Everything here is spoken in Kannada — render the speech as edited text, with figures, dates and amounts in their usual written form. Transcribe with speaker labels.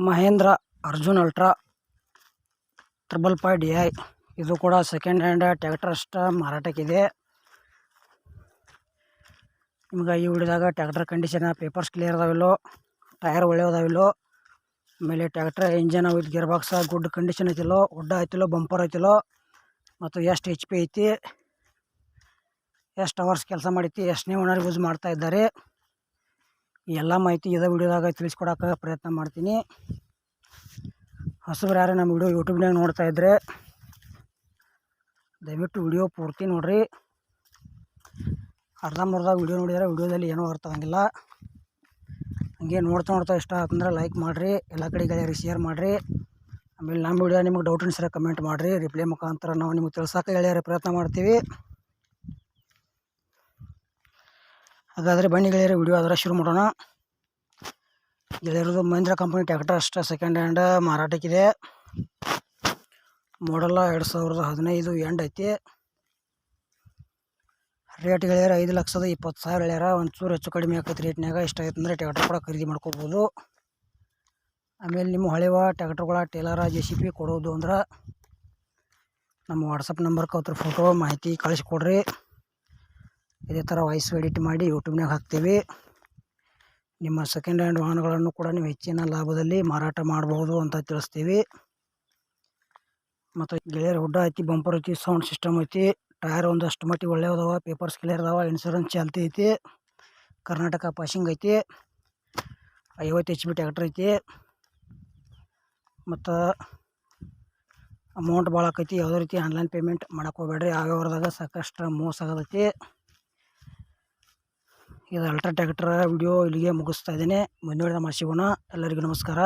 Speaker 1: ಮಹೇಂದ್ರ ಅರ್ಜುನ್ ಅಲ್ಟ್ರಾ 555 DI ಇದು ಕೂಡ ಸೆಕೆಂಡ್ ಹ್ಯಾಂಡ್ ಟ್ರ್ಯಾಕ್ಟರ್ ಅಷ್ಟ ಮಾರಾಟಕ್ಕಿದೆ. ನಿಮ್ಗೆ ಈ ವಿಡಿಯೋದಾಗ ಟ್ರ್ಯಾಕ್ಟರ್ ಕಂಡೀಷನ್, ಪೇಪರ್ಸ್ ಕ್ಲಿಯರ್ ಅದಾವಿಲ್ಲೋ, ಟೈರ್ ಒಳ್ಳೆ ಅದಾವಿಲ್ಲೋ, ಆಮೇಲೆ tractor engine with gear box good condition ಐತಿಲ್ಲೋ, ಉಡ್ಡ ಐತಿಲ್ಲೋ, ಬಂಪರ್ ಐತಿಲ್ಲೋ, ಮತ್ತು ಎಷ್ಟು HP ಐತಿ, ಎಷ್ಟು ಅವರ್ಸ್ ಕೆಲಸ ಮಾಡೈತಿ, ಎಷ್ಟನೇ ಓನರ್ ಯೂಸ್ ಮಾಡ್ತಾ ಇದ್ದಾರೆ, ಎಲ್ಲ ಮಾಹಿತಿ ಇದೇ ವಿಡಿಯೋದಾಗ ತಿಳಿಸ್ಕೊಡೋಕೆ ಪ್ರಯತ್ನ ಮಾಡ್ತೀನಿ. ಹೊಸಬ್ರು ಯಾರು ನಮ್ಮ ವಿಡಿಯೋ ಯೂಟ್ಯೂಬ್ನಾಗ ನೋಡ್ತಾ ಇದ್ದರೆ ದಯವಿಟ್ಟು ವಿಡಿಯೋ ಪೂರ್ತಿ ನೋಡಿರಿ. ಅರ್ಧಂಬರ್ಧ ವಿಡಿಯೋ ನೋಡಿದರೆ ವಿಡಿಯೋದಲ್ಲಿ ಏನೂ ಅರ್ಥ ಆಗಂಗಿಲ್ಲ. ಹಂಗೆ ನೋಡ್ತಾ ಇಷ್ಟ ಆತಂದ್ರೆ ಲೈಕ್ ಮಾಡಿರಿ, ಎಲ್ಲ ಕಡೆ ಗೆಳೆಯರಿಗೆ ಶೇರ್ ಮಾಡಿರಿ. ಆಮೇಲೆ ನಮ್ಮ ವಿಡಿಯೋ ನಿಮಗೆ ಡೌಟ್ ಅನ್ಸರೆ ಕಮೆಂಟ್ ಮಾಡಿರಿ, ರಿಪ್ಲೈ ಮುಖಾಂತರ ನಾವು ನಿಮಗೆ ತಿಳ್ಸೋಕೆ ಗೆಳೆಯರ ಪ್ರಯತ್ನ ಮಾಡ್ತೀವಿ. ಹಾಗಾದರೆ ಬನ್ನಿ ಗೆಳೆಯರ ವಿಡಿಯೋ ಅದರ ಶುರು ಮಾಡೋಣ. ಗೆಳೆಯರದು ಮಹೀಂದ್ರ ಕಂಪನಿ ಟ್ರ್ಯಾಕ್ಟರ್ ಅಷ್ಟೇ ಸೆಕೆಂಡ್ ಹ್ಯಾಂಡ್ ಮಾರಾಟಕ್ಕಿದೆ. ಮಾಡಲ್ಲ 2015 ಎಂಡ್ ಐತಿ. ರೇಟ್ ಗೆಳೆಯರ 5,20,000 ಹೇಳ್ಯಾರ. ಒಂಚೂರು ಹೆಚ್ಚು ಕಡಿಮೆ ಆಕೈತಿ ರೇಟ್ನಾಗ. ಇಷ್ಟ ಆಯ್ತು ಅಂದರೆ ಟ್ರ್ಯಾಕ್ಟರ್ ಕೂಡ ಖರೀದಿ ಮಾಡ್ಕೋಬೋದು. ಆಮೇಲೆ ನಿಮ್ಮ ಹಳೆವ ಟ್ರ್ಯಾಕ್ಟರ್ಗಳ ಟೇಲರ JCB ಕೊಡೋದು ಅಂದ್ರೆ ನಮ್ಮ ವಾಟ್ಸಪ್ ನಂಬರ್ಗೆ ಅವ್ರ ಫೋಟೋ ಮಾಹಿತಿ ಕಳಿಸ್ಕೊಡ್ರಿ. ಇದೇ ಥರ ವಾಯ್ಸ್ ಎಡಿಟ್ ಮಾಡಿ ಯೂಟ್ಯೂಬ್ನಾಗ ಹಾಕ್ತೀವಿ. ನಿಮ್ಮ ಸೆಕೆಂಡ್ ಹ್ಯಾಂಡ್ ವಾಹನಗಳನ್ನು ಕೂಡ ನೀವು ಹೆಚ್ಚಿನ ಲಾಭದಲ್ಲಿ ಮಾರಾಟ ಮಾಡಬಹುದು ಅಂತ ತಿಳಿಸ್ತೀವಿ. ಮತ್ತು ಗೆಳೆಯರ ಹುಡ್ಡ ಐತಿ, ಬಂಪರ್ ಐತಿ, ಸೌಂಡ್ ಸಿಸ್ಟಮ್ ಐತಿ, ಟೈರ್ ಒಂದಷ್ಟು ಮಟ್ಟಿಗೆ ಒಳ್ಳೆ ಅದಾವ, ಪೇಪರ್ಸ್ ಕ್ಲಿಯರ್ ಅದಾವ, ಇನ್ಶೂರೆನ್ಸ್ ಚಾಲ್ತಿ ಐತಿ, ಕರ್ನಾಟಕ ಪಾಸಿಂಗ್ ಐತಿ, 50 HP ಟ್ರ್ಯಾಕ್ಟರ್ ಐತಿ. ಮತ್ತು ಅಮೌಂಟ್ ಭಾಳ ಆಕೈತಿ. ಯಾವುದೇ ರೀತಿ ಆನ್ಲೈನ್ ಪೇಮೆಂಟ್ ಮಾಡಕ್ಕೆ ಹೋಗ್ಬೇಡ್ರಿ. ವ್ಯವಹಾರದಾಗ ಸಾಕಷ್ಟು ಮೋಸ ಆಗತೈತಿ. ಇದು ಅಲ್ಟ್ರಾ ಟ್ರ್ಯಾಕ್ಟರ್ ವಿಡಿಯೋ ಇಲ್ಲಿಗೆ ಮುಗಿಸ್ತಾ ಇದ್ದೇನೆ. ಮುಂದಿನ ವಿಡಿಯೋದಾಗ ಸಿಗೋಣ. ಎಲ್ಲರಿಗೂ ನಮಸ್ಕಾರ.